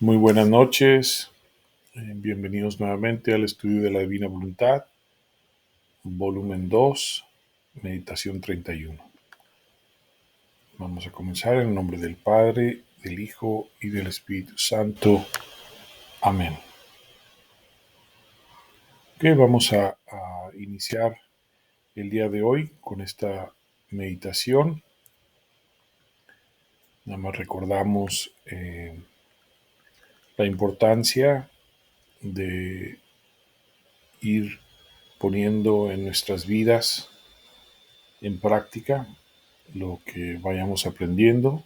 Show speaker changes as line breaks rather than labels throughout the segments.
Muy buenas noches, bienvenidos nuevamente al estudio de la Divina Voluntad, volumen 2, meditación 31. Vamos a comenzar en el nombre del Padre, del Hijo y del Espíritu Santo. Amén. Ok, vamos a iniciar el día de hoy con esta meditación. Nada más recordamos la importancia de ir poniendo en nuestras vidas en práctica lo que vayamos aprendiendo,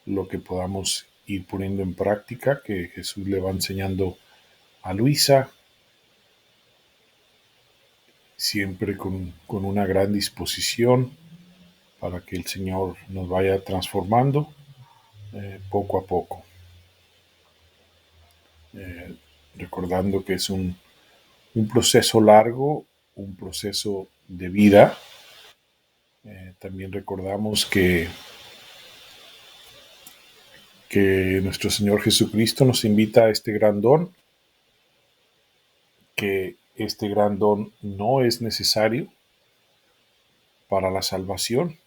lo que podamos ir poniendo en práctica, que Jesús le va enseñando a Luisa, siempre con una gran disposición para que el Señor nos vaya transformando poco a poco. Recordando que es un proceso largo, un proceso de vida. También recordamos que nuestro Señor Jesucristo nos invita a este gran don, que este gran don no es necesario para la salvación.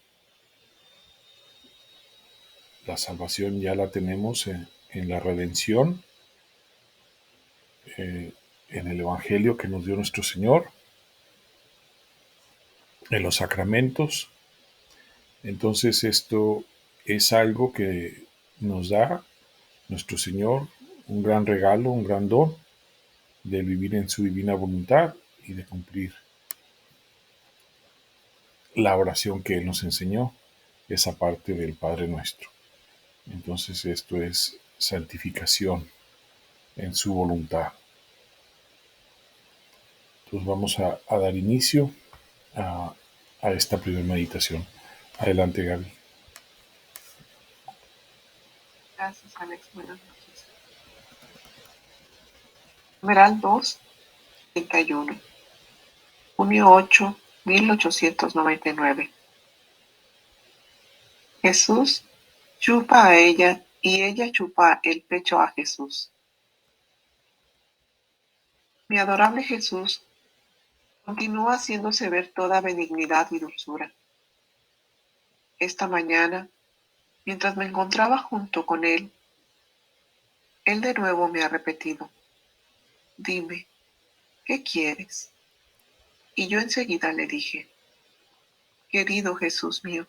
La salvación ya la tenemos en la redención, en el Evangelio que nos dio nuestro Señor, en los sacramentos. Entonces esto es algo que nos da nuestro Señor, un gran regalo, un gran don de vivir en su divina voluntad y de cumplir la oración que Él nos enseñó, esa parte del Padre Nuestro. Entonces esto es santificación en su voluntad. Entonces vamos a dar inicio a esta primera meditación. Adelante, Gaby.
Gracias, Alex. Buenas noches. Numeral 2, 31. Junio 8, 1899. Jesús chupa a ella y ella chupa el pecho a Jesús. Mi adorable Jesús continúa haciéndose ver toda benignidad y dulzura. Esta mañana, mientras me encontraba junto con Él de nuevo me ha repetido: dime, ¿qué quieres? Y yo enseguida le dije: querido Jesús mío,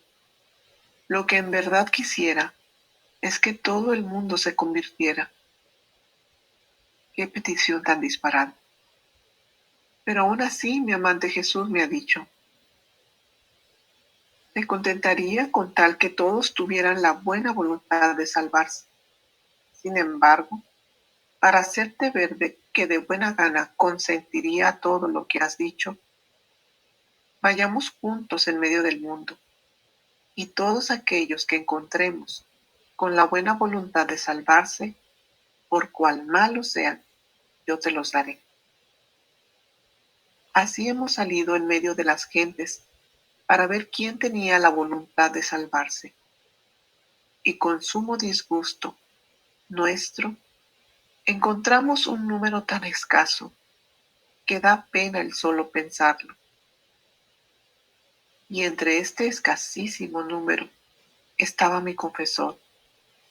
lo que en verdad quisiera es que todo el mundo se convirtiera. Qué petición tan disparada. Pero aún así mi amante Jesús me ha dicho: me contentaría con tal que todos tuvieran la buena voluntad de salvarse. Sin embargo, para hacerte ver que de buena gana consentiría a todo lo que has dicho, vayamos juntos en medio del mundo, y todos aquellos que encontremos con la buena voluntad de salvarse, por cual malos sean, yo te los daré. Así hemos salido en medio de las gentes para ver quién tenía la voluntad de salvarse. Y con sumo disgusto nuestro, encontramos un número tan escaso que da pena el solo pensarlo. Y entre este escasísimo número estaba mi confesor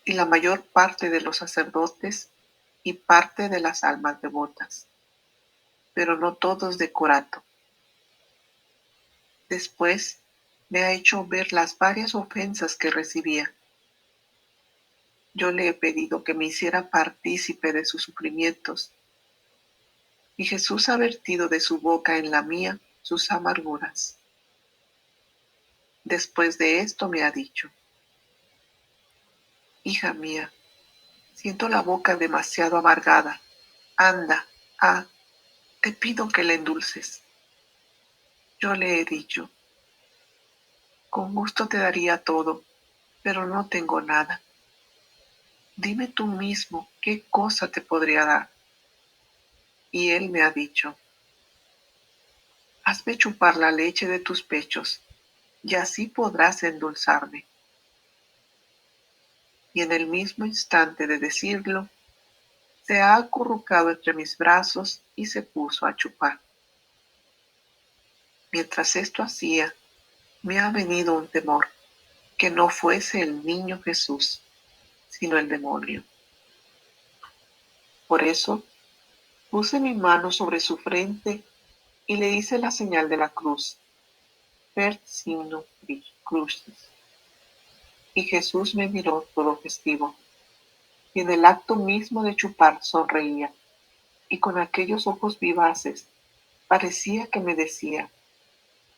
y la mayor parte de los sacerdotes y parte de las almas devotas, pero no todos de corato. Después me ha hecho ver las varias ofensas que recibía. Yo le he pedido que me hiciera partícipe de sus sufrimientos, y Jesús ha vertido de su boca en la mía sus amarguras. Después de esto me ha dicho: hija mía, siento la boca demasiado amargada. Anda, te pido que la endulces. Yo le he dicho: con gusto te daría todo, pero no tengo nada. Dime tú mismo qué cosa te podría dar. Y él me ha dicho: hazme chupar la leche de tus pechos, y así podrás endulzarme. Y en el mismo instante de decirlo, se ha acurrucado entre mis brazos y se puso a chupar. Mientras esto hacía, me ha venido un temor, que no fuese el niño Jesús, sino el demonio. Por eso puse mi mano sobre su frente y le hice la señal de la cruz, per signo crucis. Y Jesús me miró todo festivo, y en el acto mismo de chupar sonreía, y con aquellos ojos vivaces parecía que me decía: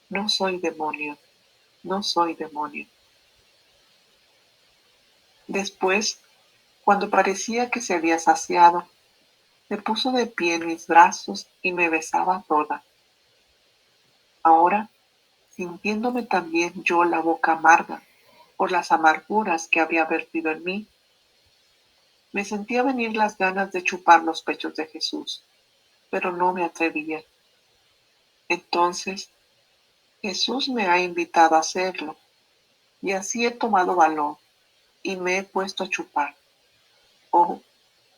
no soy demonio, no soy demonio. Después, cuando parecía que se había saciado, me puso de pie en mis brazos y me besaba toda. Ahora, sintiéndome también yo la boca amarga por las amarguras que había vertido en mí, me sentía venir las ganas de chupar los pechos de Jesús, pero no me atrevía. Entonces, Jesús me ha invitado a hacerlo, y así he tomado valor y me he puesto a chupar. Oh,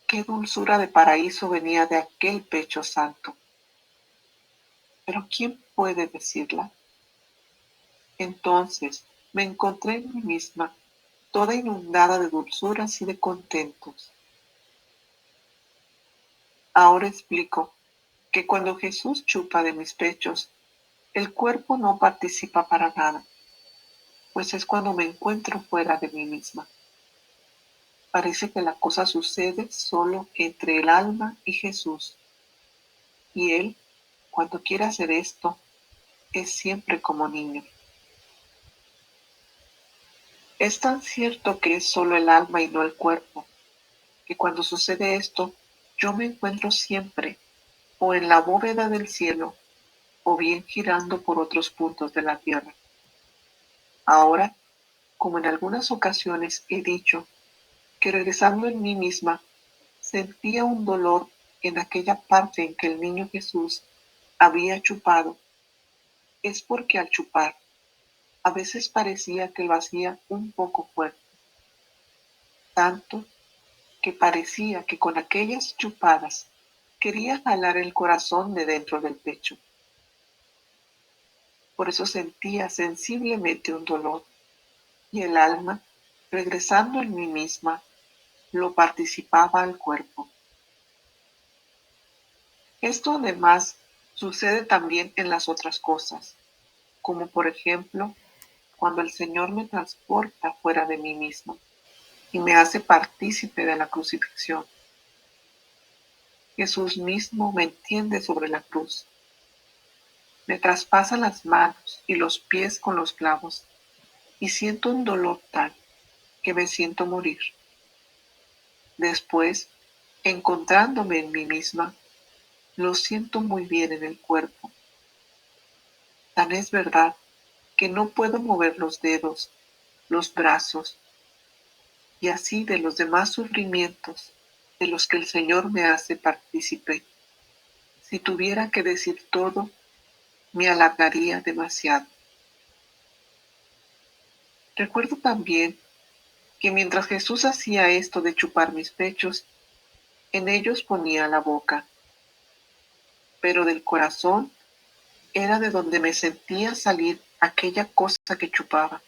qué dulzura de paraíso venía de aquel pecho santo. Pero ¿quién puede decirla? Entonces me encontré en mí misma, toda inundada de dulzuras y de contentos. Ahora explico que cuando Jesús chupa de mis pechos, el cuerpo no participa para nada, pues es cuando me encuentro fuera de mí misma. Parece que la cosa sucede solo entre el alma y Jesús, y Él, cuando quiere hacer esto, es siempre como niño. Es tan cierto que es solo el alma y no el cuerpo, que cuando sucede esto, yo me encuentro siempre o en la bóveda del cielo o bien girando por otros puntos de la tierra. Ahora, como en algunas ocasiones he dicho, que regresando en mí misma, sentía un dolor en aquella parte en que el niño Jesús había chupado, es porque al chupar, a veces parecía que lo hacía un poco fuerte, tanto que parecía que con aquellas chupadas quería jalar el corazón de dentro del pecho. Por eso sentía sensiblemente un dolor, y el alma, regresando en mí misma, lo participaba al cuerpo. Esto además sucede también en las otras cosas, como por ejemplo cuando el Señor me transporta fuera de mí mismo y me hace partícipe de la crucifixión. Jesús mismo me entiende sobre la cruz, me traspasa las manos y los pies con los clavos y siento un dolor tal que me siento morir. Después, encontrándome en mí misma, lo siento muy bien en el cuerpo. Tan es verdad que no puedo mover los dedos, los brazos, y así de los demás sufrimientos de los que el Señor me hace partícipe. Si tuviera que decir todo, me alargaría demasiado. Recuerdo también que mientras Jesús hacía esto de chupar mis pechos, en ellos ponía la boca, pero del corazón era de donde me sentía salir aquella cosa que chupaba,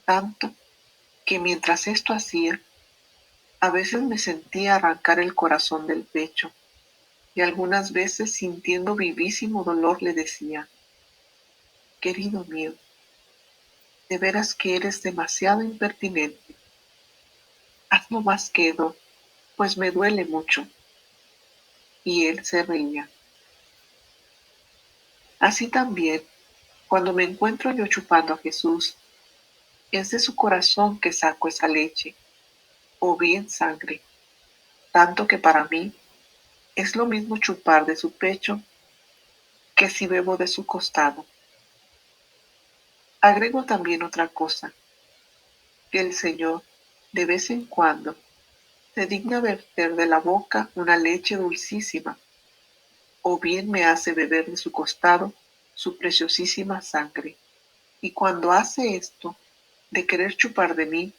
tanto que mientras esto hacía, a veces me sentía arrancar el corazón del pecho, y algunas veces sintiendo vivísimo dolor le decía: querido mío, de veras que eres demasiado impertinente, hazlo más quedo, pues me duele mucho. Y él se reía. Así también, cuando me encuentro yo chupando a Jesús, es de su corazón que saco esa leche, o bien sangre, tanto que para mí es lo mismo chupar de su pecho que si bebo de su costado. Agrego también otra cosa, que el Señor, de vez en cuando, se digna verter de la boca una leche dulcísima, o bien me hace beber de su costado su preciosísima sangre. Y cuando hace esto, de querer chupar de mí,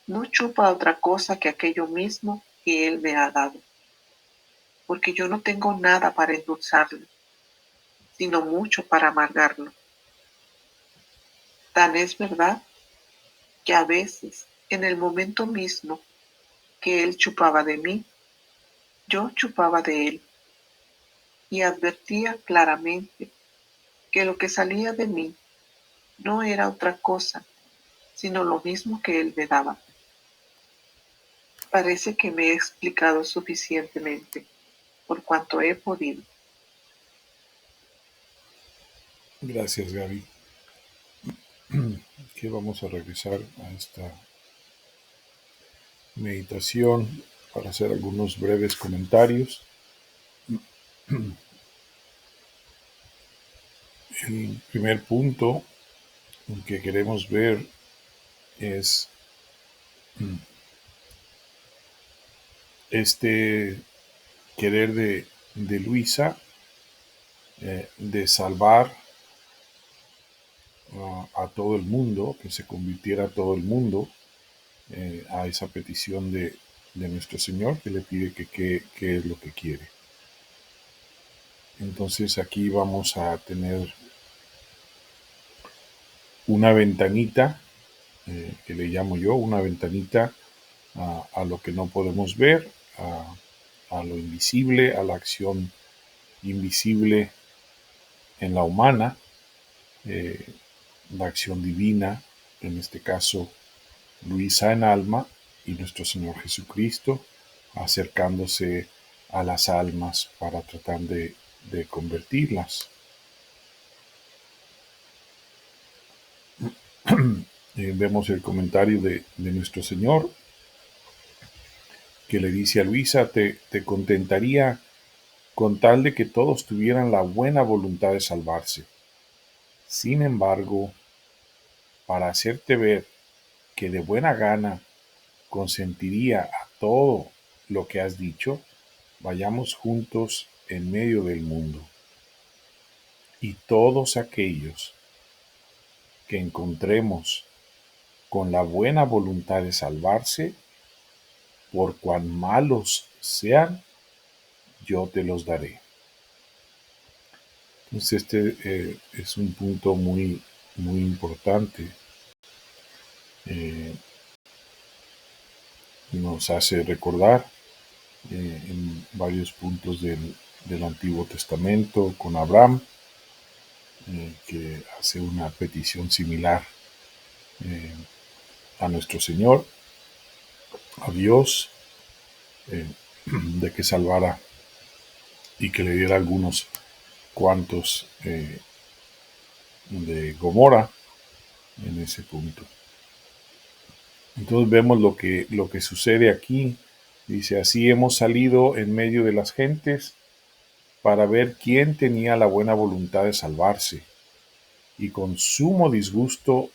no chupa otra cosa que aquello mismo que Él me ha dado. porque yo no tengo nada para endulzarlo, sino mucho para amargarlo. Tan es verdad que a veces, en el momento mismo que él chupaba de mí, yo chupaba de él, y advertía claramente que lo que salía de mí no era otra cosa, sino lo mismo que él me daba. Parece que me he explicado suficientemente por cuanto he podido.
Gracias, Gaby. Que vamos a regresar a esta meditación para hacer algunos breves comentarios. El primer punto que queremos ver es este querer de Luisa de salvar a todo el mundo, que se convirtiera todo el mundo a esa petición de nuestro Señor que le pide que es lo que quiere. Entonces aquí vamos a tener una ventanita, que le llamo yo, una ventanita a lo que no podemos ver, a lo invisible, a la acción invisible en la humana, eh, la acción divina, en este caso Luisa en alma y nuestro Señor Jesucristo acercándose a las almas para tratar de convertirlas. Vemos el comentario de nuestro Señor que le dice a Luisa, te contentaría con tal de que todos tuvieran la buena voluntad de salvarse. Sin embargo, para hacerte ver que de buena gana consentiría a todo lo que has dicho, vayamos juntos en medio del mundo. Y todos aquellos que encontremos con la buena voluntad de salvarse, por cuán malos sean, yo te los daré. Entonces es un punto muy, muy importante. Nos hace recordar en varios puntos del Antiguo Testamento con Abraham, que hace una petición similar a nuestro Señor, a Dios, de que salvara y que le diera algunos cuantos de Gomorra en ese punto. Entonces vemos lo que sucede aquí. Dice, así hemos salido en medio de las gentes para ver quién tenía la buena voluntad de salvarse. Y con sumo disgusto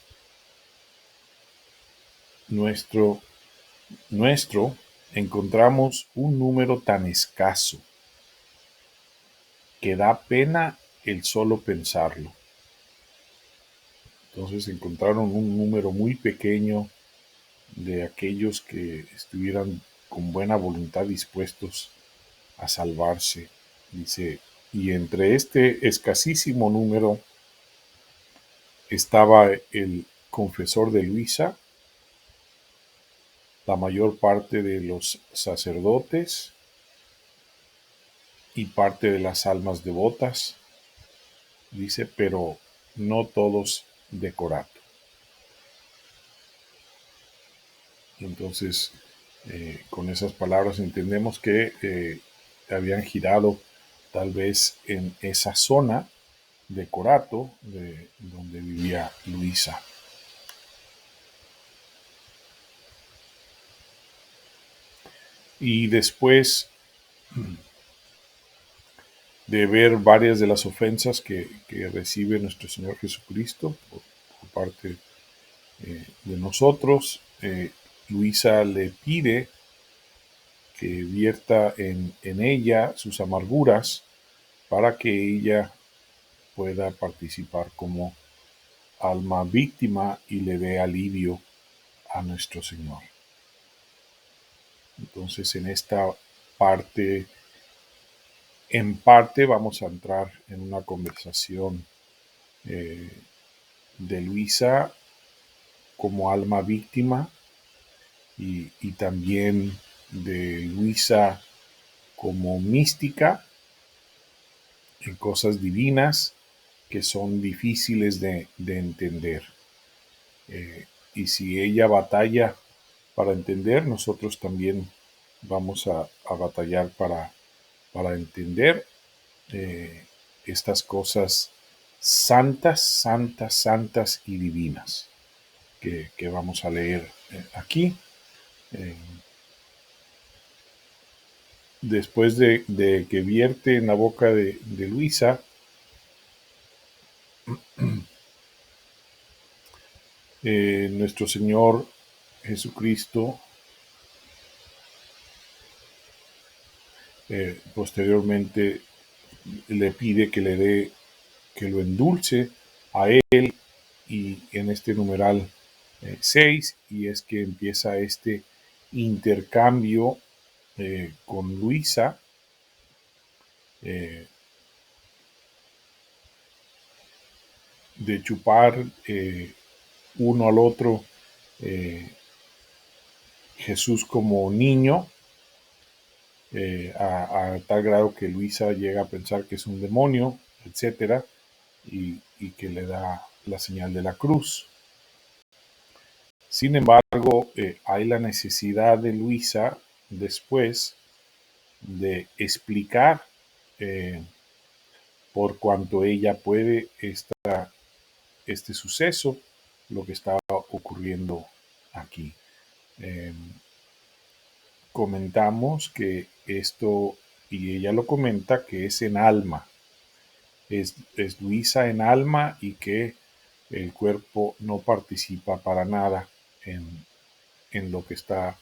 nuestro, encontramos un número tan escaso que da pena el solo pensarlo. Entonces encontraron un número muy pequeño de aquellos que estuvieran con buena voluntad dispuestos a salvarse. Dice, y entre este escasísimo número estaba el confesor de Luisa, la mayor parte de los sacerdotes y parte de las almas devotas, dice, pero no todos de Corato. Entonces, con esas palabras entendemos que habían girado tal vez en esa zona de Corato, de donde vivía Luisa. Y después de ver varias de las ofensas que recibe nuestro Señor Jesucristo por parte de nosotros, Luisa le pide que vierta en ella sus amarguras para que ella pueda participar como alma víctima y le dé alivio a nuestro Señor. Entonces en esta parte En parte vamos a entrar en una conversación de Luisa como alma víctima y también de Luisa como mística en cosas divinas que son difíciles de entender. Y si ella batalla para entender, nosotros también vamos a batallar para entender estas cosas santas, santas, santas y divinas que vamos a leer aquí. Después de que vierte en la boca de Luisa, nuestro Señor Jesucristo posteriormente le pide que le dé, que lo endulce a él, y en este numeral 6, y es que empieza este intercambio con Luisa, de chupar uno al otro, Jesús como niño, a tal grado que Luisa llega a pensar que es un demonio, etcétera, y que le da la señal de la cruz. Sin embargo, hay la necesidad de Luisa después de explicar por cuanto ella puede este suceso, lo que estaba ocurriendo aquí. Comentamos que esto, y ella lo comenta, que es en alma, es Luisa en alma, y que el cuerpo no participa para nada en lo que está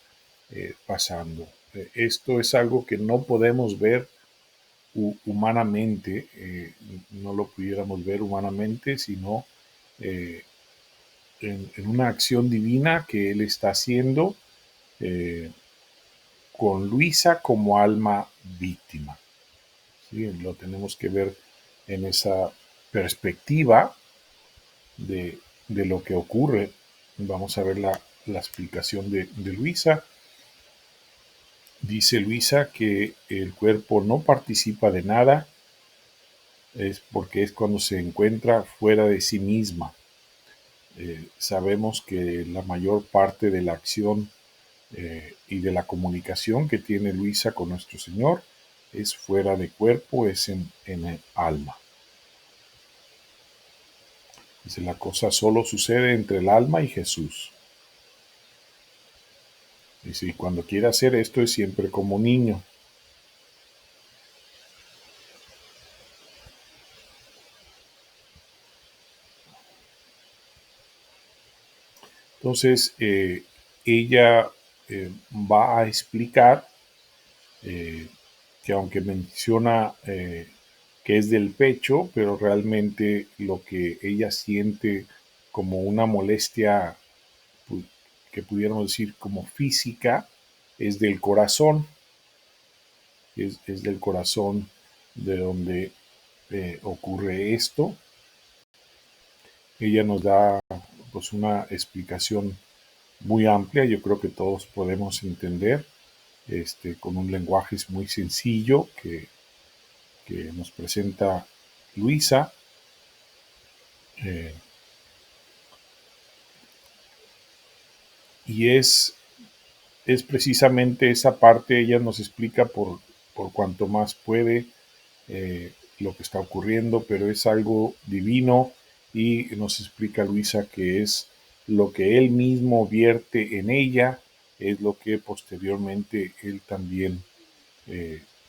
pasando. Esto es algo que no podemos ver humanamente, no lo pudiéramos ver humanamente, sino en una acción divina que Él está haciendo con Luisa como alma víctima. ¿Sí? Lo tenemos que ver en esa perspectiva de lo que ocurre. Vamos a ver la explicación de Luisa. Dice Luisa que el cuerpo no participa de nada, es porque es cuando se encuentra fuera de sí misma. Sabemos que la mayor parte de la acción y de la comunicación que tiene Luisa con nuestro Señor es fuera de cuerpo, es en el alma. Dice, la cosa solo sucede entre el alma y Jesús. Dice, y cuando quiere hacer esto es siempre como niño. Entonces, ella va a explicar que aunque menciona que es del pecho, pero realmente lo que ella siente como una molestia, que pudiéramos decir como física, es del corazón, es del corazón de donde ocurre esto. Ella nos da pues una explicación muy amplia, yo creo que todos podemos entender, con un lenguaje muy sencillo que nos presenta Luisa. eh, y es precisamente esa parte. Ella nos explica por cuanto más puede lo que está ocurriendo, pero es algo divino, y nos explica Luisa que es lo que él mismo vierte en ella, es lo que posteriormente él también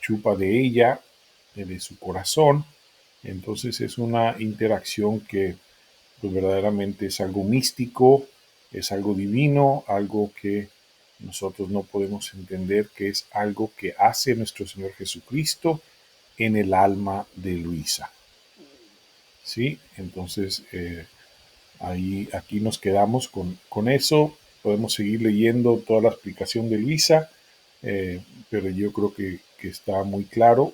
chupa de ella, de su corazón. Entonces es una interacción que pues verdaderamente es algo místico, es algo divino, algo que nosotros no podemos entender, que es algo que hace nuestro Señor Jesucristo en el alma de Luisa. ¿Sí? Entonces, aquí nos quedamos con eso. Podemos seguir leyendo toda la explicación de Luisa, pero yo creo que está muy claro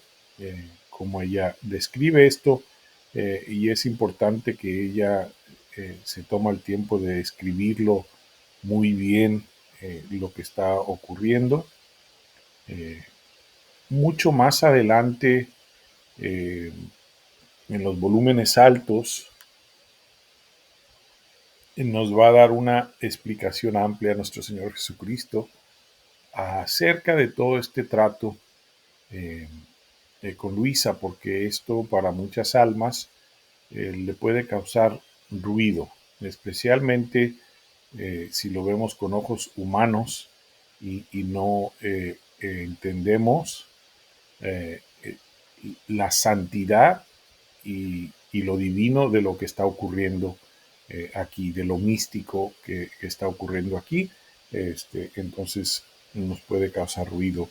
como ella describe esto, y es importante que ella se toma el tiempo de escribirlo muy bien, lo que está ocurriendo. Mucho más adelante, eh, en los volúmenes altos, nos va a dar una explicación amplia a nuestro Señor Jesucristo acerca de todo este trato eh, con Luisa, porque esto para muchas almas le puede causar ruido, especialmente si lo vemos con ojos humanos y no entendemos eh, eh, la santidad y lo divino de lo que está ocurriendo aquí, de lo místico que está ocurriendo aquí. Entonces nos puede causar ruido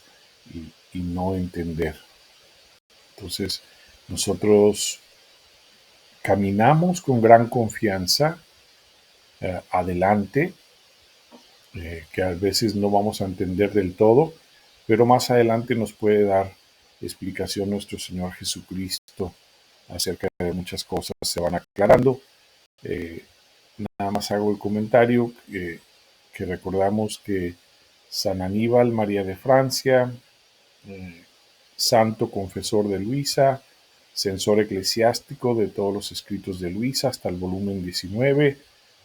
y no entender. Entonces nosotros caminamos con gran confianza adelante, que a veces no vamos a entender del todo, pero más adelante nos puede dar explicación nuestro Señor Jesucristo acerca de muchas cosas, se van aclarando. Eh, Nada más hago el comentario que recordamos que San Aníbal María de Francia, eh, santo confesor de Luisa, censor eclesiástico de todos los escritos de Luisa hasta el volumen 19,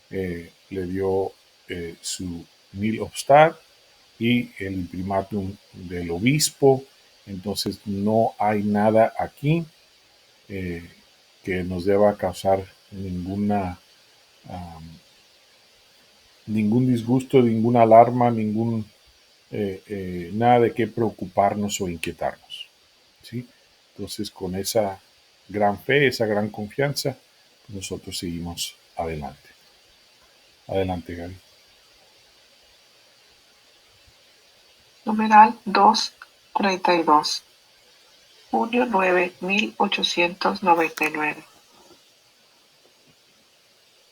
le dio su nil obstat y el imprimatum del obispo. Entonces no hay nada aquí eh, que nos deba causar ningún disgusto, ninguna alarma, nada de qué preocuparnos o inquietarnos. ¿Sí? Entonces, con esa gran fe, esa gran confianza, nosotros seguimos adelante. Adelante, Gaby.
Numeral 232. Junio 9, 1899.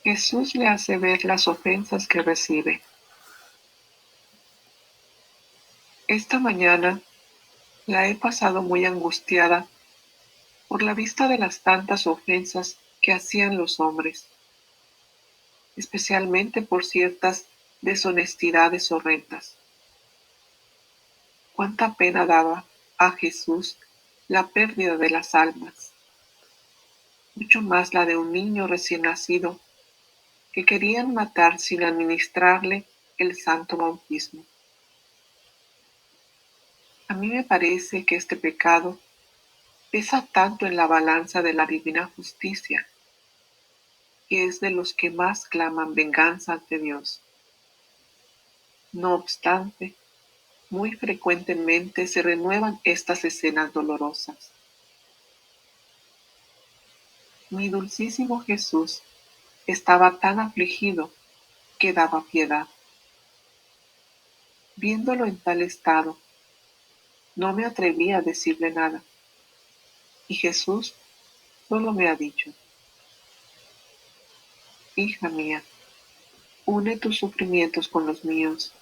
Jesús le hace ver las ofensas que recibe. Esta mañana la he pasado muy angustiada por la vista de las tantas ofensas que hacían los hombres, especialmente por ciertas deshonestidades horrendas. Cuánta pena daba a Jesús la pérdida de las almas, mucho más la de un niño recién nacido que querían matar sin administrarle el santo bautismo. A mí me parece que este pecado pesa tanto en la balanza de la divina justicia, que es de los que más claman venganza ante Dios. No obstante, muy frecuentemente se renuevan estas escenas dolorosas. Mi dulcísimo Jesús estaba tan afligido que daba piedad. Viéndolo en tal estado, no me atreví a decirle nada, y Jesús solo me ha dicho: hija mía, une tus sufrimientos con los míos,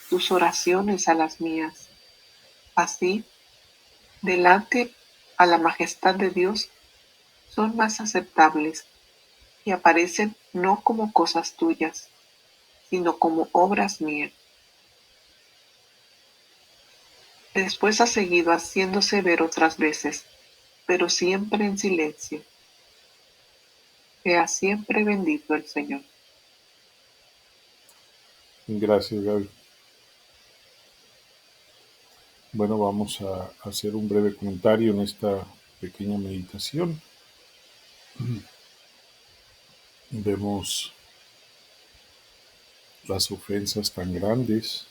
tus oraciones a las mías. Así, delante a la majestad de Dios, son más aceptables y aparecen no como cosas tuyas, sino como obras mías. Después ha seguido haciéndose ver otras veces, pero siempre en silencio. Sea siempre bendito el Señor.
Gracias, Gaby. Bueno, vamos a hacer un breve comentario en esta pequeña meditación. Vemos las ofensas tan grandes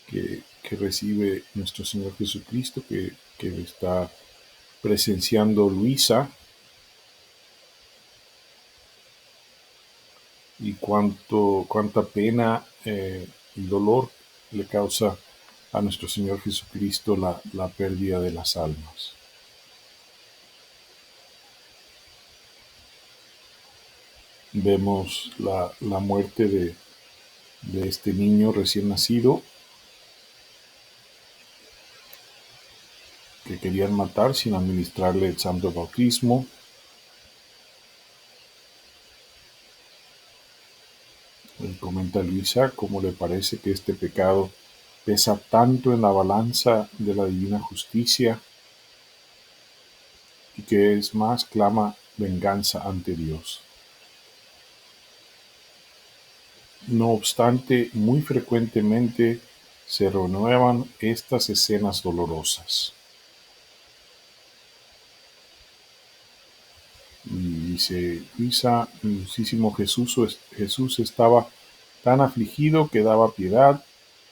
que recibe nuestro Señor Jesucristo, que está presenciando Luisa, y cuánta pena y dolor le causa a nuestro Señor Jesucristo la pérdida de las almas. Vemos la muerte de este niño recién nacido, que querían matar sin administrarle el santo bautismo. Y comenta Luisa cómo le parece que este pecado pesa tanto en la balanza de la divina justicia y que es más clama venganza ante Dios. No obstante, muy frecuentemente se renuevan estas escenas dolorosas. Y dice Luisa, el dulcísimo Jesús estaba tan afligido que daba piedad.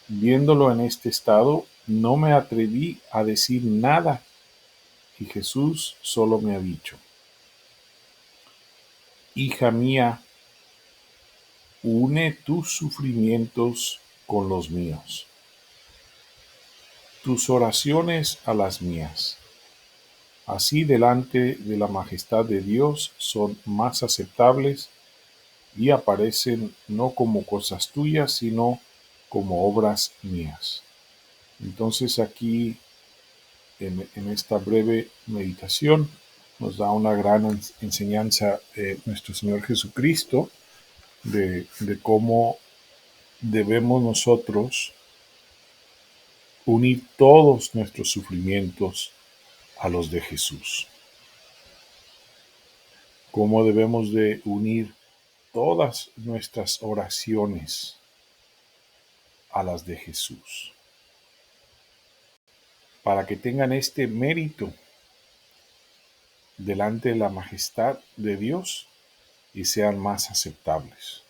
Viéndolo en este estado, no me atreví a decir nada, y Jesús solo me ha dicho: hija mía, une tus sufrimientos con los míos, tus oraciones a las mías. Así delante de la majestad de Dios son más aceptables y aparecen no como cosas tuyas, sino como obras mías. Entonces aquí, en esta breve meditación, nos da una gran enseñanza nuestro Señor Jesucristo de cómo debemos nosotros unir todos nuestros sufrimientos a los de Jesús. Cómo debemos de unir todas nuestras oraciones a las de Jesús, para que tengan este mérito delante de la majestad de Dios y sean más aceptables,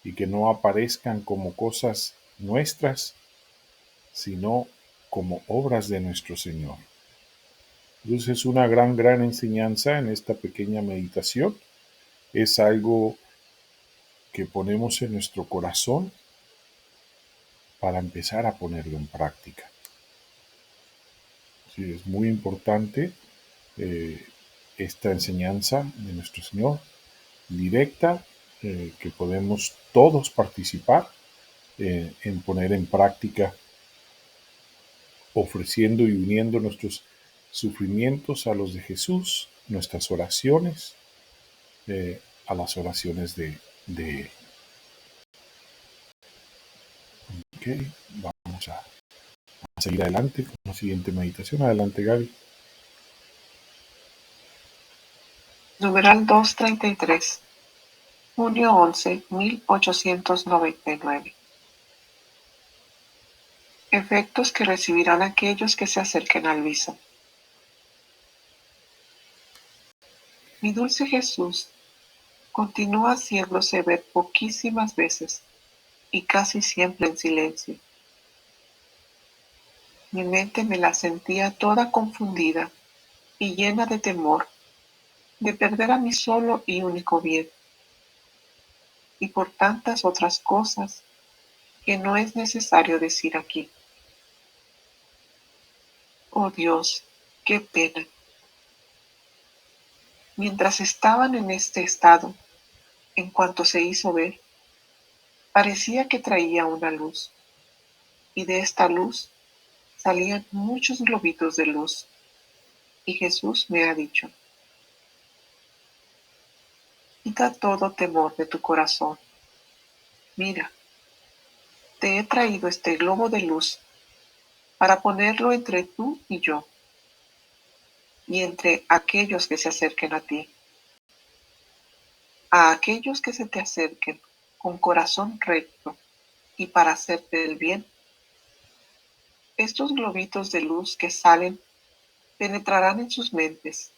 y que no aparezcan como cosas nuestras, sino como obras de nuestro Señor. Entonces es una gran enseñanza en esta pequeña meditación. Es algo que ponemos en nuestro corazón para empezar a ponerlo en práctica. Sí, es muy importante esta enseñanza de nuestro Señor, directa, que podemos todos participar en poner en práctica, ofreciendo y uniendo nuestros sufrimientos a los de Jesús, nuestras oraciones a las oraciones de Él. Ok, vamos a seguir adelante con la siguiente meditación. Adelante, Gaby.
Numeral 233. Junio 11, 1899. Efectos que recibirán aquellos que se acerquen a Luisa. Mi dulce Jesús continúa haciéndose ver poquísimas veces y casi siempre en silencio. Mi mente me la sentía toda confundida y llena de temor de perder a mi solo y único bien, y por tantas otras cosas que no es necesario decir aquí. Oh Dios, qué pena. Mientras estaban en este estado, en cuanto se hizo ver, parecía que traía una luz, y de esta luz salían muchos globitos de luz, y Jesús me ha dicho: quita todo temor de tu corazón. Mira, te he traído este globo de luz para ponerlo entre tú y yo, y entre aquellos que se acerquen a ti. A aquellos que se te acerquen con corazón recto y para hacerte el bien, estos globitos de luz que salen penetrarán en sus mentes,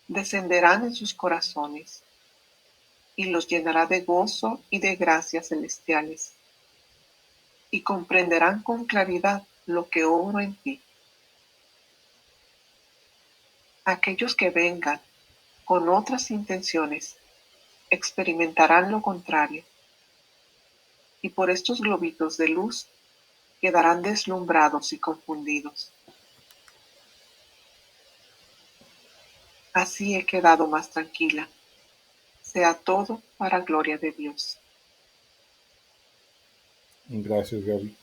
descenderán en sus corazones y los llenará de gozo y de gracias celestiales, y comprenderán con claridad lo que obro en ti. Aquellos que vengan con otras intenciones experimentarán lo contrario, y por estos globitos de luz quedarán deslumbrados y confundidos. Así he quedado más tranquila. Sea todo para gloria de Dios.
Gracias, Gaby.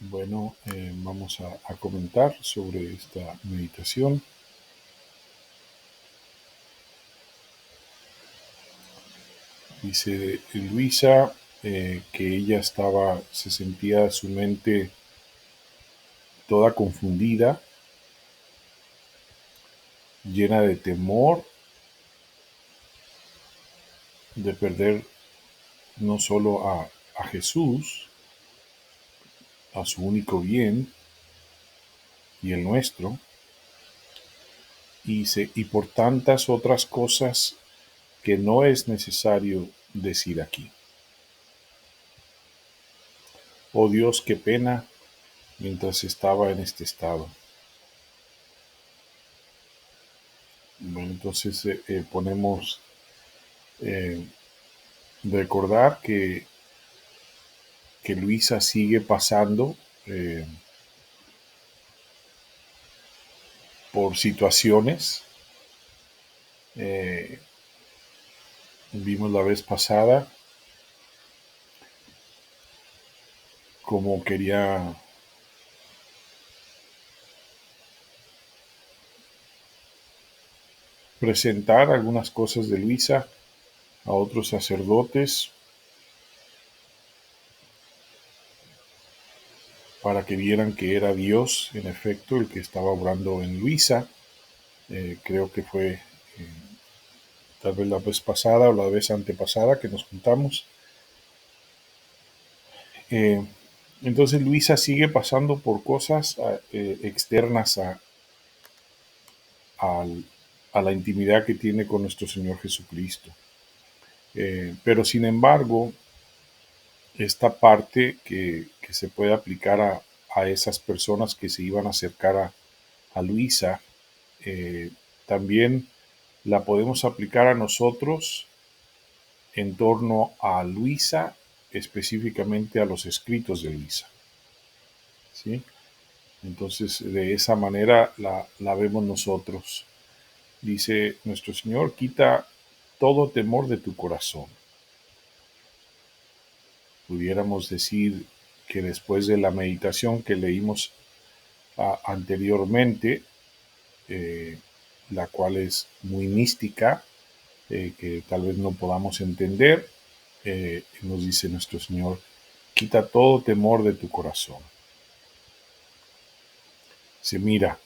Bueno, vamos a comentar sobre esta meditación. Dice Luisa que ella se sentía su mente toda confundida, llena de temor de perder no solo a Jesús, a su único bien y el nuestro, y por tantas otras cosas que no es necesario decir aquí. Oh Dios, qué pena mientras estaba en este estado. Bueno, entonces ponemos recordar que Luisa sigue pasando por situaciones. Vimos la vez pasada cómo quería presentar algunas cosas de Luisa a otros sacerdotes para que vieran que era Dios, en efecto, el que estaba obrando en Luisa. Creo que fue tal vez la vez pasada o la vez antepasada que nos juntamos. Eh, entonces Luisa sigue pasando por cosas externas a, a la intimidad que tiene con nuestro Señor Jesucristo. Pero sin embargo, esta parte que se puede aplicar a esas personas que se iban a acercar a Luisa, también la podemos aplicar a nosotros en torno a Luisa, específicamente a los escritos de Luisa. ¿Sí? Entonces, de esa manera la vemos nosotros. Dice nuestro Señor, quita todo temor de tu corazón. Pudiéramos decir que después de la meditación que leímos anteriormente, la cual es muy mística, que tal vez no podamos entender, nos dice nuestro Señor, quita todo temor de tu corazón. Se mira,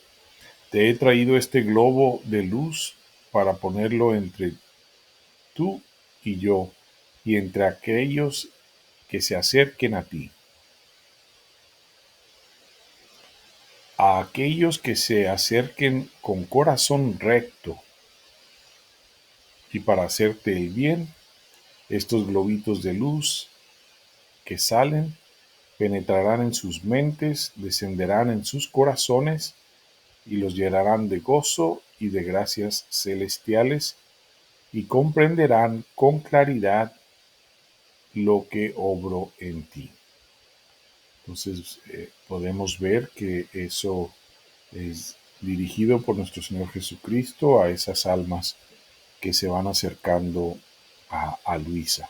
te he traído este globo de luz para ponerlo entre tú y yo, y entre aquellos que se acerquen a ti. A aquellos que se acerquen con corazón recto y para hacerte el bien, estos globitos de luz que salen penetrarán en sus mentes, descenderán en sus corazones y los llenarán de gozo y de gracias celestiales y comprenderán con claridad lo que obró en ti. Entonces podemos ver que eso es dirigido por nuestro Señor Jesucristo a esas almas que se van acercando a Luisa.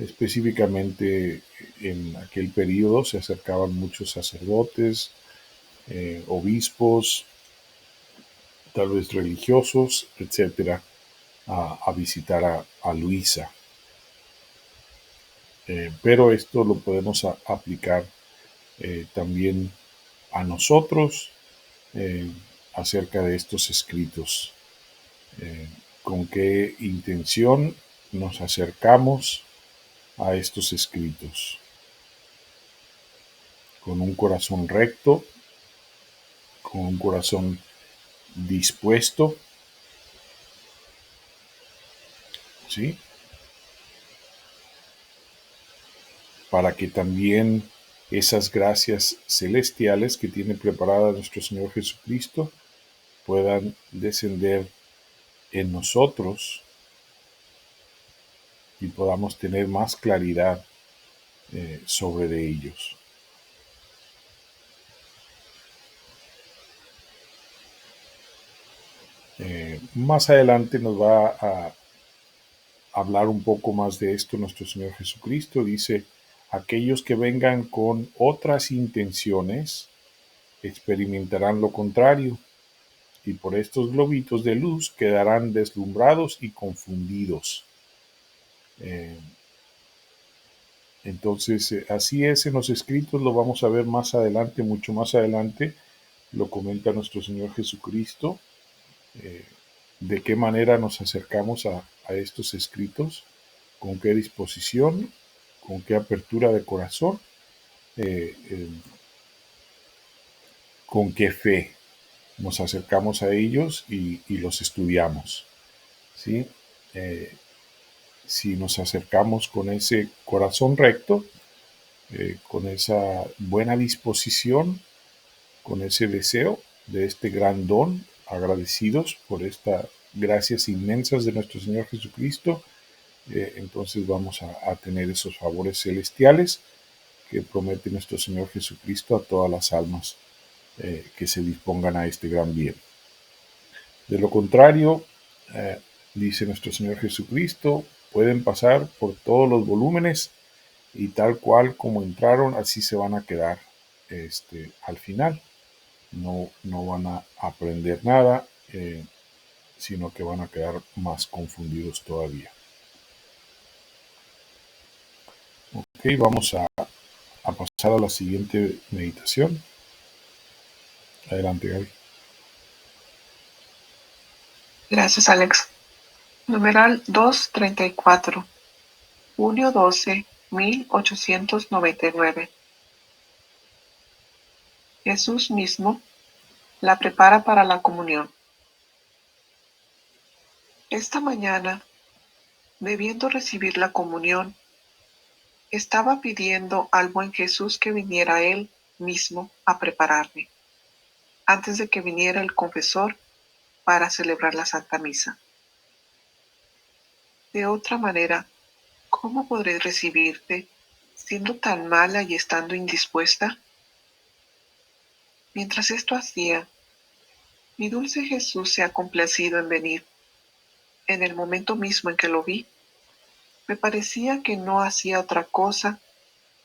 Específicamente en aquel periodo se acercaban muchos sacerdotes, obispos, tal vez religiosos, etcétera, a visitar a Luisa. Pero esto lo podemos aplicar también a nosotros acerca de estos escritos. ¿Con qué intención nos acercamos a estos escritos? Con un corazón recto, con un corazón dispuesto, ¿sí? Para que también esas gracias celestiales que tiene preparada nuestro Señor Jesucristo puedan descender en nosotros y podamos tener más claridad sobre de ellos. Más adelante nos va a hablar un poco más de esto nuestro Señor Jesucristo. Dice, Aquellos que vengan con otras intenciones experimentarán lo contrario, y por estos globitos de luz quedarán deslumbrados y confundidos. Entonces, así es en los escritos, lo vamos a ver más adelante, mucho más adelante, lo comenta nuestro Señor Jesucristo, de qué manera nos acercamos a estos escritos, con qué disposición, con qué apertura de corazón, eh, eh, con qué fe nos acercamos a ellos y los estudiamos. ¿Sí? Eh, si nos acercamos con ese corazón recto, con esa buena disposición, con ese deseo de este gran don, agradecidos por estas gracias inmensas de nuestro Señor Jesucristo, entonces vamos a tener esos favores celestiales que promete nuestro Señor Jesucristo a todas las almas que se dispongan a este gran bien. De lo contrario, dice nuestro Señor Jesucristo, pueden pasar por todos los volúmenes y tal cual como entraron, así se van a quedar al final. No van a aprender nada, sino que van a quedar más confundidos todavía. Ok, vamos a pasar a la siguiente meditación. Adelante, Gaby.
Gracias, Alex. Numeral 234. Junio 12, 1899. Jesús mismo la prepara para la comunión. Esta mañana, debiendo recibir la comunión, estaba pidiendo al buen Jesús que viniera Él mismo a prepararme, antes de que viniera el confesor para celebrar la Santa Misa. De otra manera, ¿cómo podré recibirte siendo tan mala y estando indispuesta? Mientras esto hacía, mi dulce Jesús se ha complacido en venir. En el momento mismo en que lo vi, me parecía que no hacía otra cosa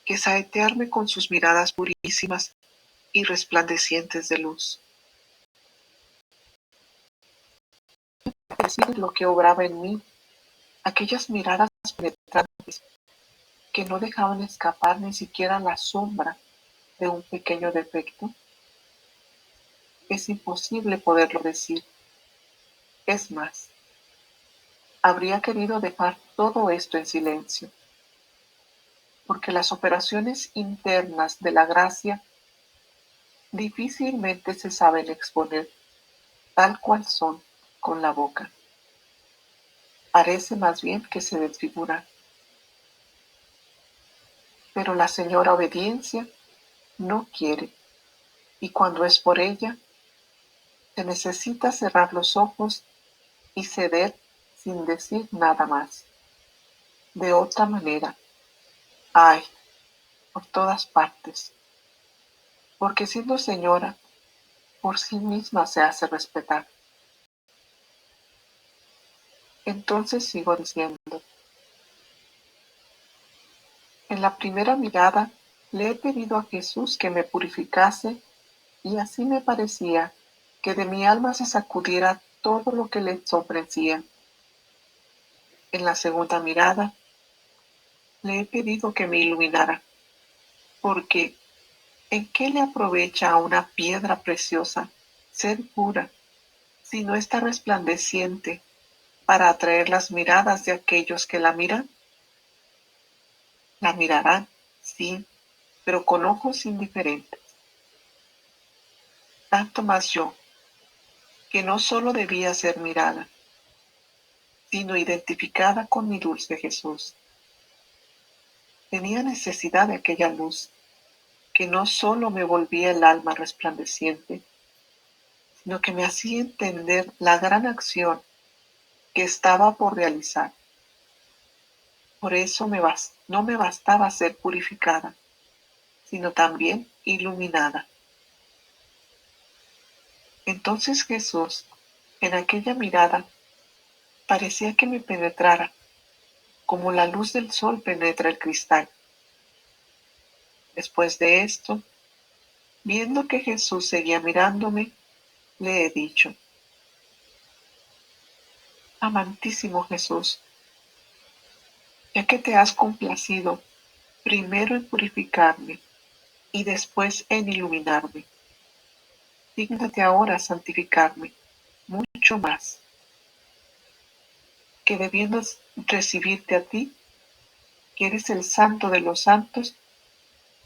que saetearme con sus miradas purísimas y resplandecientes de luz. Decir lo que obraba en mí, aquellas miradas penetrantes que no dejaban escapar ni siquiera la sombra de un pequeño defecto. Es imposible poderlo decir. Es más, habría querido dejar todo esto en silencio, porque las operaciones internas de la gracia difícilmente se saben exponer tal cual son con la boca. Parece más bien que se desfiguran. Pero la señora obediencia no quiere, y cuando es por ella, se necesita cerrar los ojos y ceder sin decir nada más. De otra manera, ay, por todas partes, porque siendo señora, por sí misma se hace respetar. Entonces sigo diciendo, en la primera mirada le he pedido a Jesús que me purificase y así me parecía que de mi alma se sacudiera todo lo que le ensombreciera. En la segunda mirada le he pedido que me iluminara, porque ¿en qué le aprovecha a una piedra preciosa ser pura si no está resplandeciente para atraer las miradas de aquellos que la miran? La mirarán, sí, pero con ojos indiferentes. Tanto más yo, que no solo debía ser mirada, sino identificada con mi dulce Jesús. Tenía necesidad de aquella luz, que no solo me volvía el alma resplandeciente, sino que me hacía entender la gran acción que estaba por realizar. Por eso no me bastaba ser purificada, sino también iluminada. Entonces Jesús, en aquella mirada, parecía que me penetrara, como la luz del sol penetra el cristal. Después de esto, viendo que Jesús seguía mirándome, le he dicho: Amantísimo Jesús, ya que te has complacido primero en purificarme y después en iluminarme, dígnate ahora santificarme mucho más, que debiendo recibirte a ti, que eres el santo de los santos,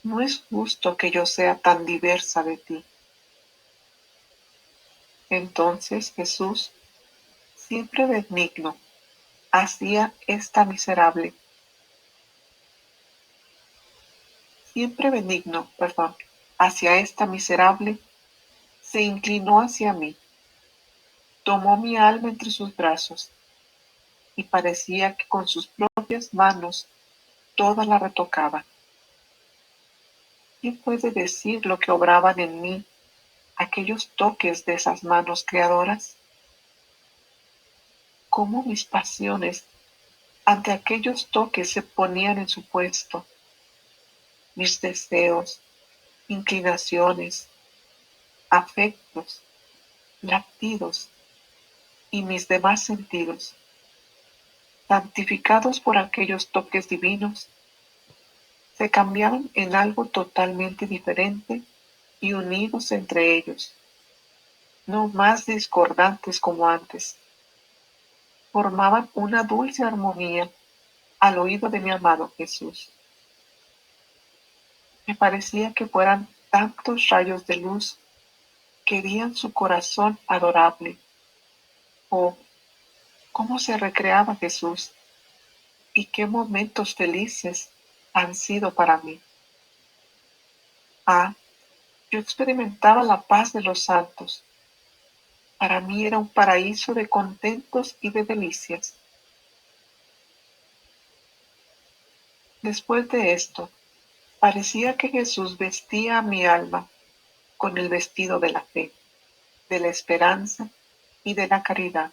no es justo que yo sea tan diversa de ti. Entonces Jesús, siempre benigno, hacia esta miserable, se inclinó hacia mí, tomó mi alma entre sus brazos y parecía que con sus propias manos toda la retocaba. ¿Quién puede decir lo que obraban en mí aquellos toques de esas manos creadoras? Cómo mis pasiones ante aquellos toques se ponían en su puesto, mis deseos, inclinaciones, afectos, latidos y mis demás sentidos, santificados por aquellos toques divinos, se cambiaban en algo totalmente diferente y unidos entre ellos, no más discordantes como antes. Formaban una dulce armonía al oído de mi amado Jesús. Me parecía que fueran tantos rayos de luz que herían su corazón adorable. Oh, cómo se recreaba Jesús y qué momentos felices han sido para mí. Ah, yo experimentaba la paz de los santos. Para mí era un paraíso de contentos y de delicias. Después de esto, parecía que Jesús vestía a mi alma con el vestido de la fe, de la esperanza y de la caridad.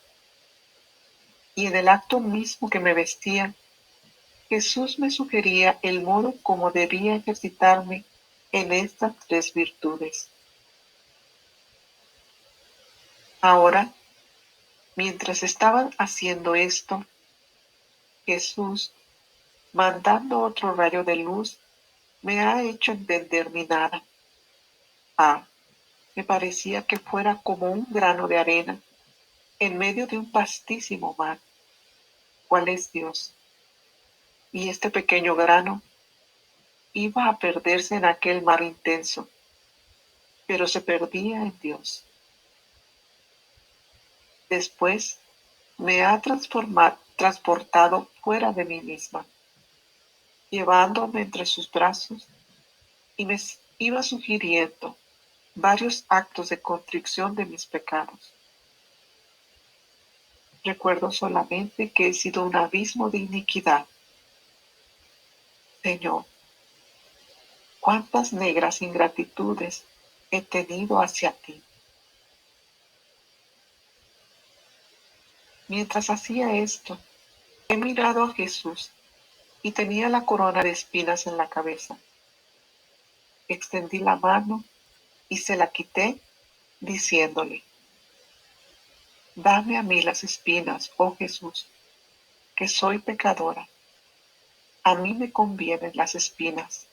Y en el acto mismo que me vestía, Jesús me sugería el modo como debía ejercitarme en estas tres virtudes. Ahora, mientras estaban haciendo esto, Jesús, mandando otro rayo de luz, me ha hecho entender mi nada. Ah, me parecía que fuera como un grano de arena en medio de un vastísimo mar. ¿Cuál es Dios? Y este pequeño grano iba a perderse en aquel mar intenso, pero se perdía en Dios. Después me ha transportado fuera de mí misma, llevándome entre sus brazos, y me iba sugiriendo varios actos de contrición de mis pecados. Recuerdo solamente que he sido un abismo de iniquidad. Señor, cuántas negras ingratitudes he tenido hacia ti. Mientras hacía esto, he mirado a Jesús y tenía la corona de espinas en la cabeza. Extendí la mano y se la quité, diciéndole: Dame a mí las espinas, oh Jesús, que soy pecadora. A mí me convienen las espinas,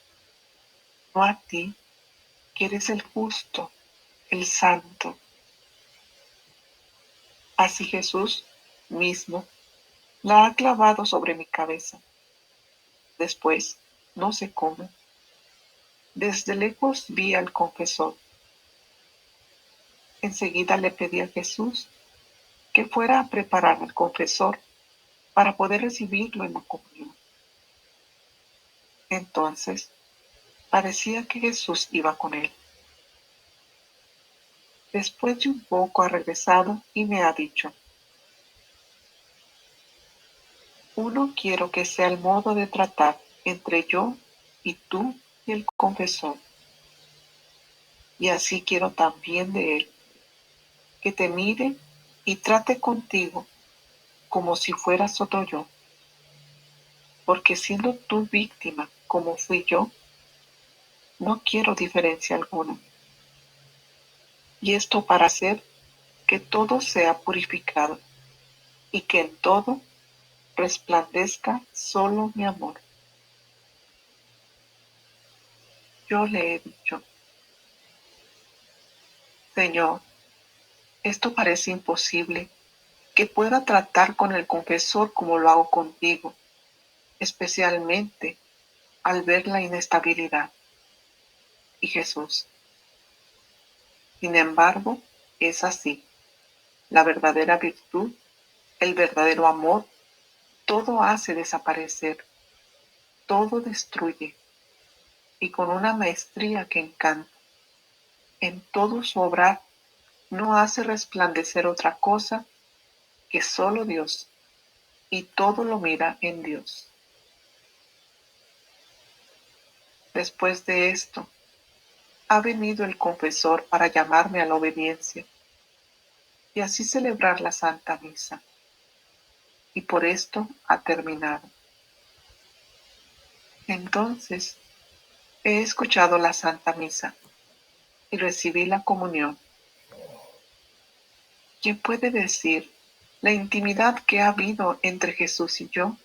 no a ti, que eres el justo, el santo. Así Jesús mismo la ha clavado sobre mi cabeza. Después, no sé cómo, desde lejos vi al confesor. Enseguida le pedí a Jesús que fuera a preparar al confesor para poder recibirlo en la comunión. Entonces, parecía que Jesús iba con él. Después de un poco ha regresado y me ha dicho: Uno quiero que sea el modo de tratar entre yo y tú y el confesor. Y así quiero también de él, que te mire y trate contigo como si fueras otro yo. Porque siendo tú víctima como fui yo, no quiero diferencia alguna. Y esto para hacer que todo sea purificado y que en todo resplandezca solo mi amor. Yo le he dicho: Señor, esto parece imposible, que pueda tratar con el confesor como lo hago contigo, especialmente al ver la inestabilidad. Y Jesús: sin embargo, es así. La verdadera virtud, el verdadero amor, todo hace desaparecer, todo destruye, y con una maestría que encanta. En todo su obrar no hace resplandecer otra cosa que solo Dios, y todo lo mira en Dios. Después de esto, ha venido el confesor para llamarme a la obediencia y así celebrar la Santa Misa. Y por esto ha terminado. Entonces he escuchado la Santa Misa y recibí la comunión. ¿Quién puede decir la intimidad que ha habido entre Jesús y yo?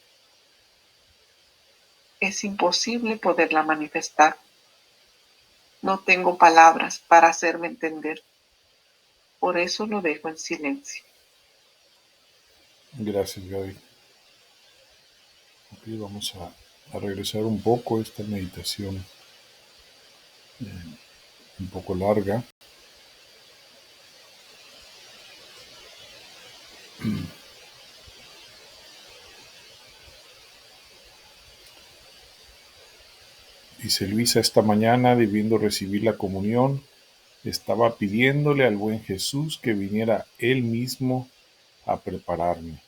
Es imposible poderla manifestar. No tengo palabras para hacerme entender. Por eso lo dejo en silencio.
Gracias, Gaby. Ok, vamos a regresar un poco a esta meditación un poco larga. Dice Luisa: esta mañana, debiendo recibir la comunión, estaba pidiéndole al buen Jesús que viniera Él mismo a prepararme,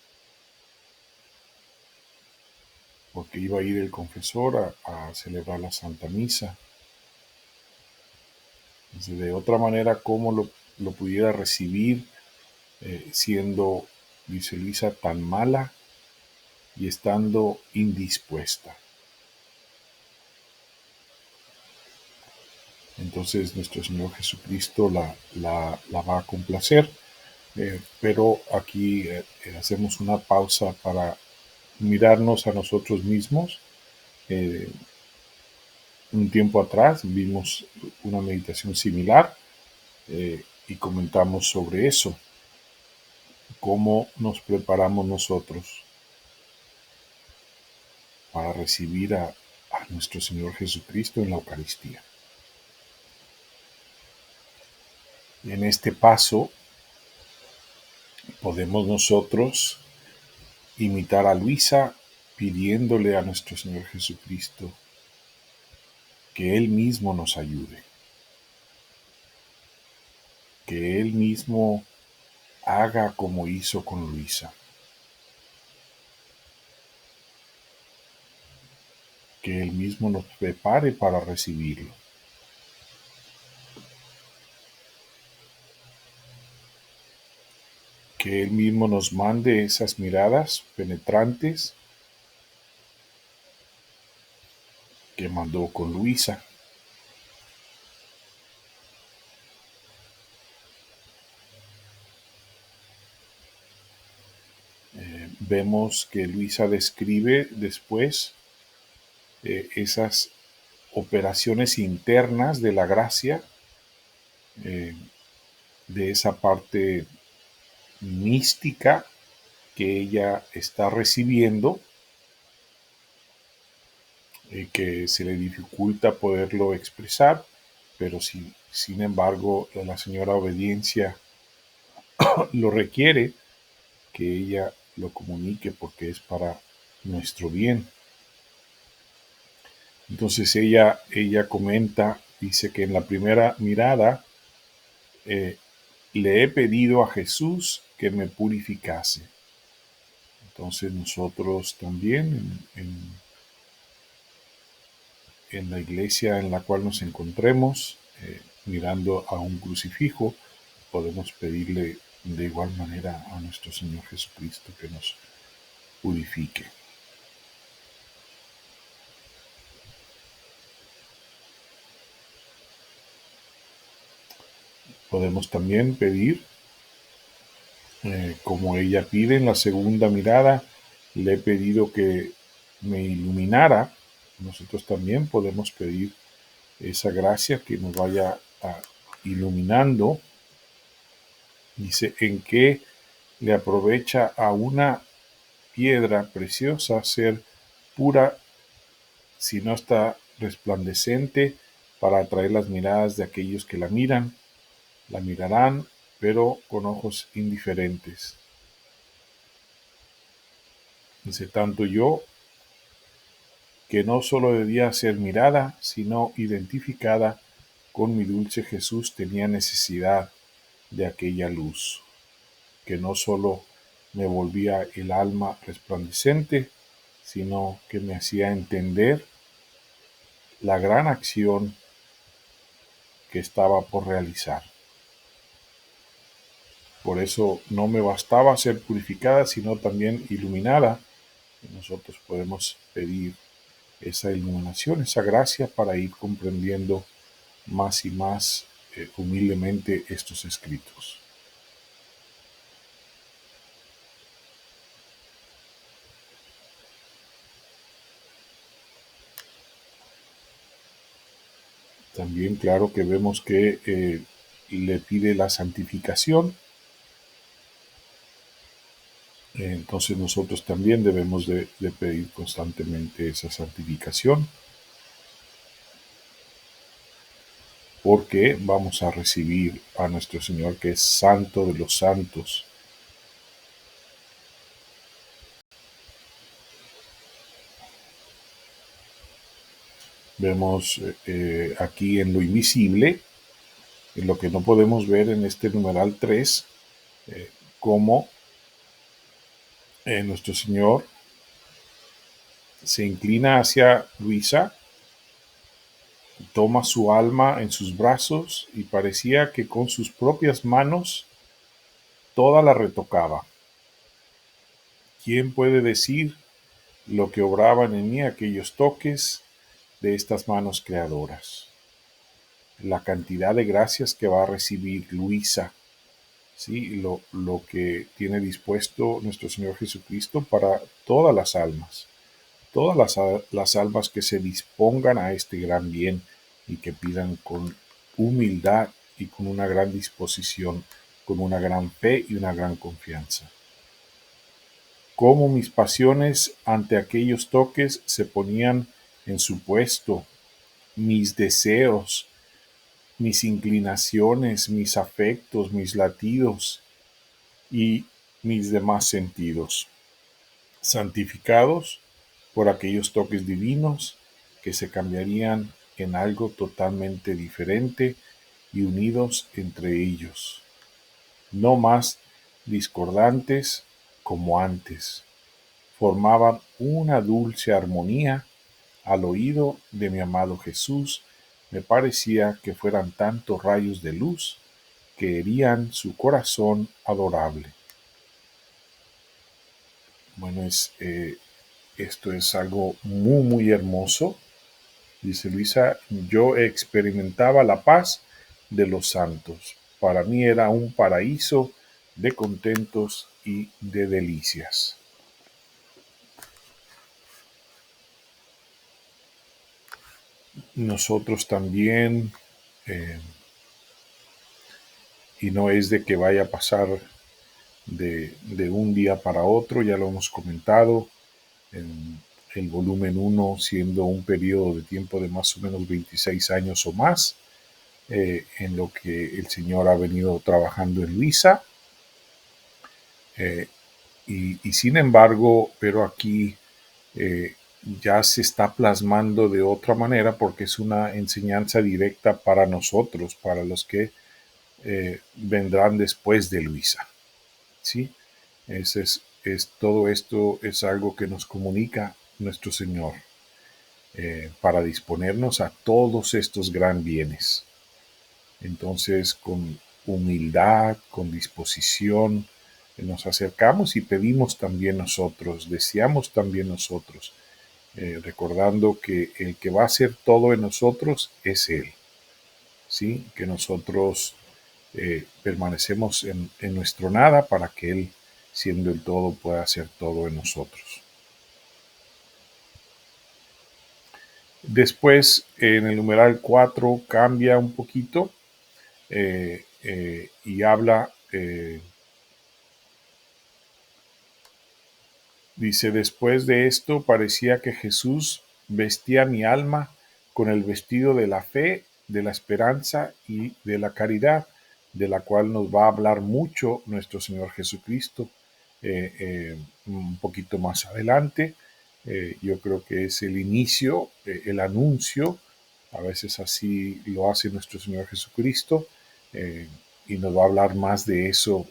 porque iba a ir el confesor a celebrar la Santa Misa. Dice, de otra manera, ¿cómo lo pudiera recibir siendo, dice Luisa, tan mala y estando indispuesta? Entonces nuestro Señor Jesucristo la va a complacer, pero aquí hacemos una pausa para mirarnos a nosotros mismos. Un tiempo atrás vimos una meditación similar y comentamos sobre eso, cómo nos preparamos nosotros para recibir a nuestro Señor Jesucristo en la Eucaristía. En este paso podemos nosotros imitar a Luisa pidiéndole a nuestro Señor Jesucristo que Él mismo nos ayude, que Él mismo haga como hizo con Luisa, que Él mismo nos prepare para recibirlo. Que Él mismo nos mande esas miradas penetrantes que mandó con Luisa. Vemos que Luisa describe después esas operaciones internas de la gracia, de esa parte mística que ella está recibiendo, que se le dificulta poderlo expresar, pero sin embargo la señora Obediencia lo requiere, que ella lo comunique porque es para nuestro bien. Entonces ella comenta, dice que en la primera mirada le he pedido a Jesús que me purificase. Entonces nosotros también en la iglesia en la cual nos encontremos, mirando a un crucifijo, podemos pedirle de igual manera a nuestro Señor Jesucristo que nos purifique. Podemos también pedir, como ella pide en la segunda mirada, le he pedido que me iluminara. Nosotros también podemos pedir esa gracia que nos vaya iluminando. Dice, en que le aprovecha a una piedra preciosa ser pura si no está resplandecente para atraer las miradas de aquellos que la mirarán, pero con ojos indiferentes. Dice, tanto yo, que no solo debía ser mirada, sino identificada con mi dulce Jesús, tenía necesidad de aquella luz, que no solo me volvía el alma resplandecente, sino que me hacía entender la gran acción que estaba por realizar. Por eso no me bastaba ser purificada, sino también iluminada. Y nosotros podemos pedir esa iluminación, esa gracia para ir comprendiendo más y más humildemente estos escritos. También claro que vemos que le pide la santificación. Entonces nosotros también debemos de pedir constantemente esa santificación, porque vamos a recibir a nuestro Señor, que es santo de los santos. Vemos aquí en lo invisible, en lo que no podemos ver en este numeral 3, cómo nuestro Señor se inclina hacia Luisa, toma su alma en sus brazos y parecía que con sus propias manos toda la retocaba. ¿Quién puede decir lo que obraban en mí aquellos toques de estas manos creadoras? La cantidad de gracias que va a recibir Luisa, ¿sí? Lo que tiene dispuesto nuestro Señor Jesucristo para todas las almas. Todas las almas que se dispongan a este gran bien y que pidan con humildad y con una gran disposición, con una gran fe y una gran confianza. Cómo mis pasiones ante aquellos toques se ponían en su puesto, mis deseos, mis inclinaciones, mis afectos, mis latidos y mis demás sentidos, santificados por aquellos toques divinos que se cambiarían en algo totalmente diferente y unidos entre ellos, no más discordantes como antes. Formaban una dulce armonía al oído de mi amado Jesús. Me parecía que fueran tantos rayos de luz que herían su corazón adorable. Bueno, esto es algo muy, muy hermoso. Dice Luisa, yo experimentaba la paz de los santos. Para mí era un paraíso de contentos y de delicias. Nosotros también, y no es de que vaya a pasar de un día para otro, ya lo hemos comentado, en el volumen 1 siendo un periodo de tiempo de más o menos 26 años o más, en lo que el Señor ha venido trabajando en Luisa. Y sin embargo, pero aquí ya se está plasmando de otra manera porque es una enseñanza directa para nosotros, para los que vendrán después de Luisa. ¿Sí? Todo esto es algo que nos comunica nuestro Señor para disponernos a todos estos gran bienes. Entonces, con humildad, con disposición, nos acercamos y pedimos también nosotros, deseamos también nosotros, recordando que el que va a hacer todo en nosotros es Él, ¿sí? Que nosotros permanecemos en nuestro nada para que Él, siendo el todo, pueda hacer todo en nosotros. Después, en el numeral 4, cambia un poquito y habla, dice, después de esto parecía que Jesús vestía mi alma con el vestido de la fe, de la esperanza y de la caridad, de la cual nos va a hablar mucho nuestro Señor Jesucristo un poquito más adelante. Yo creo que es el inicio, el anuncio, a veces así lo hace nuestro Señor Jesucristo, y nos va a hablar más de eso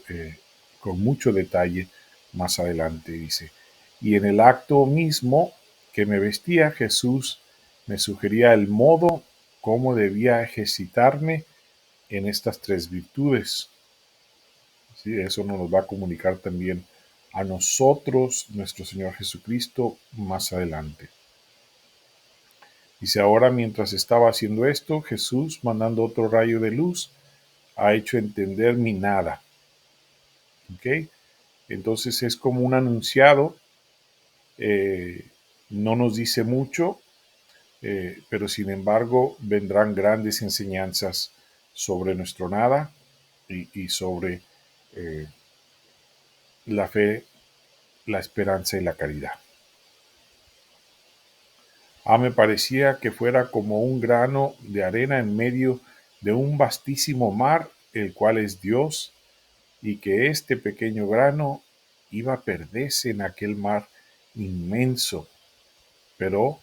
con mucho detalle más adelante, dice. Y en el acto mismo que me vestía, Jesús me sugería el modo cómo debía ejercitarme en estas tres virtudes. ¿Sí? Eso nos va a comunicar también a nosotros, nuestro Señor Jesucristo, más adelante. Dice, ahora mientras estaba haciendo esto, Jesús, mandando otro rayo de luz, ha hecho entender mi nada. ¿Ok? Entonces es como un anunciado, no nos dice mucho, pero sin embargo vendrán grandes enseñanzas sobre nuestro nada y sobre la fe, la esperanza y la caridad. Me parecía que fuera como un grano de arena en medio de un vastísimo mar, el cual es Dios, y que este pequeño grano iba a perderse en aquel mar inmenso, pero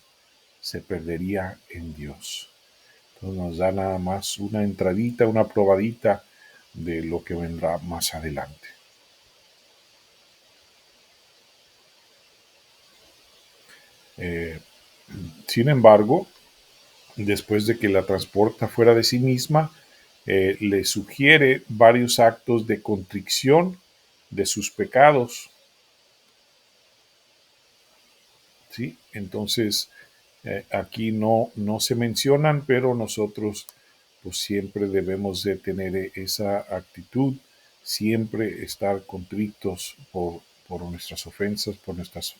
se perdería en Dios. Entonces nos da nada más una entradita, una probadita de lo que vendrá más adelante. Sin embargo, después de que la transporta fuera de sí misma, le sugiere varios actos de contrición de sus pecados. ¿Sí? Entonces, aquí no se mencionan, pero nosotros pues siempre debemos de tener esa actitud, siempre estar contritos por nuestras ofensas, por nuestras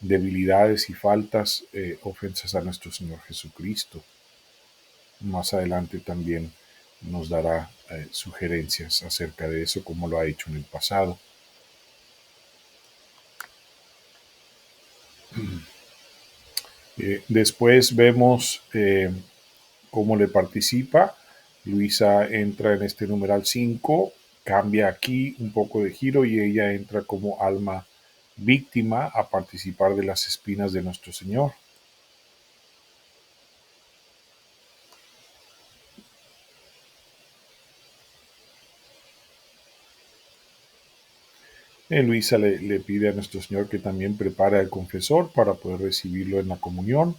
debilidades y faltas, ofensas a nuestro Señor Jesucristo. Más adelante también nos dará sugerencias acerca de eso, como lo ha hecho en el pasado. Después vemos cómo le participa. Luisa entra en este numeral 5, cambia aquí un poco de giro y ella entra como alma víctima a participar de las espinas de nuestro Señor. Luisa le pide a nuestro Señor que también prepare al confesor para poder recibirlo en la comunión.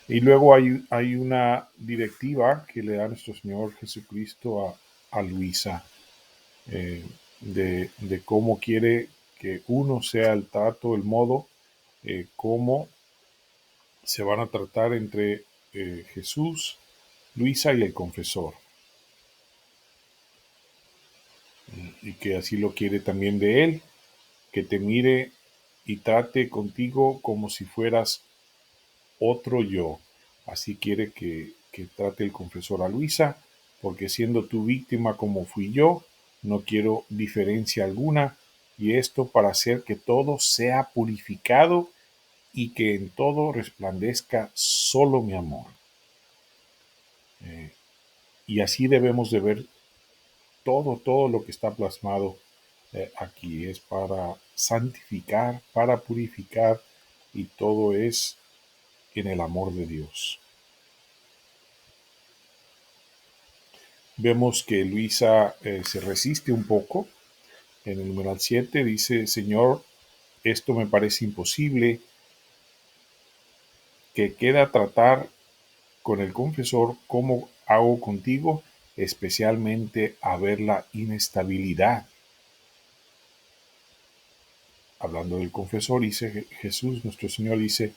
Y luego hay una directiva que le da nuestro Señor Jesucristo a Luisa, de cómo quiere que uno sea el trato, el modo, cómo se van a tratar entre Jesús, Luisa y el confesor. Y que así lo quiere también de él, que te mire y trate contigo como si fueras otro yo. Así quiere que trate el confesor a Luisa, porque siendo tu víctima como fui yo, no quiero diferencia alguna, y esto para hacer que todo sea purificado y que en todo resplandezca solo mi amor. Y así debemos de ver todo lo que está plasmado aquí. Es para santificar, para purificar, y todo es en el amor de Dios. Vemos que Luisa se resiste un poco. En el numeral 7 dice, Señor, esto me parece imposible, que queda tratar con el confesor como hago contigo, especialmente a ver la inestabilidad. hablando del confesor, dice Jesús, nuestro Señor dice,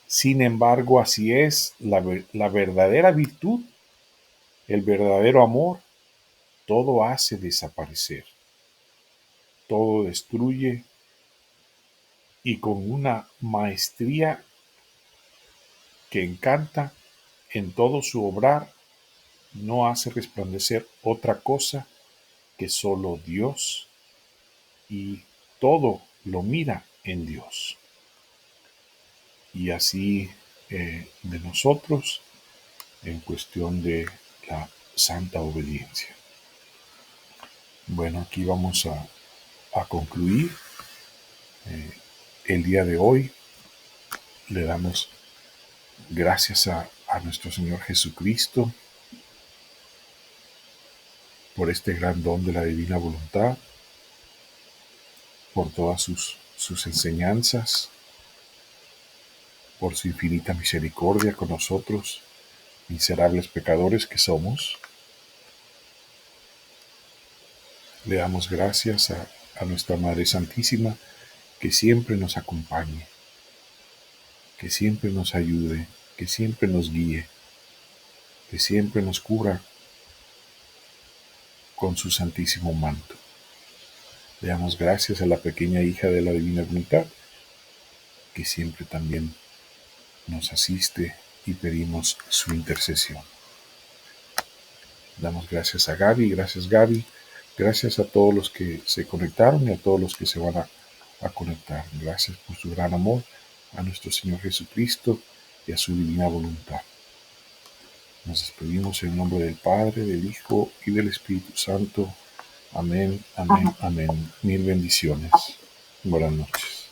sin embargo, así es, la verdadera virtud, el verdadero amor, todo hace desaparecer, todo destruye y con una maestría que encanta en todo su obrar, no hace resplandecer otra cosa que solo Dios y todo lo mira en Dios. Y así de nosotros en cuestión de la santa obediencia. Bueno, aquí vamos a concluir el día de hoy. Le damos gracias a nuestro Señor Jesucristo por este gran don de la divina voluntad, por todas sus enseñanzas, por su infinita misericordia con nosotros, miserables pecadores que somos. Le damos gracias a nuestra Madre Santísima, que siempre nos acompañe, que siempre nos ayude, que siempre nos guíe, que siempre nos cubra con su santísimo manto. Le damos gracias a la pequeña hija de la divina voluntad, que siempre también nos asiste y pedimos su intercesión. Damos gracias a Gaby, gracias Gaby, gracias a todos los que se conectaron y a todos los que se van a conectar. Gracias por su gran amor a nuestro Señor Jesucristo y a su divina voluntad. Nos despedimos en nombre del Padre, del Hijo y del Espíritu Santo. Amén, amén, amén. Mil bendiciones. Buenas noches.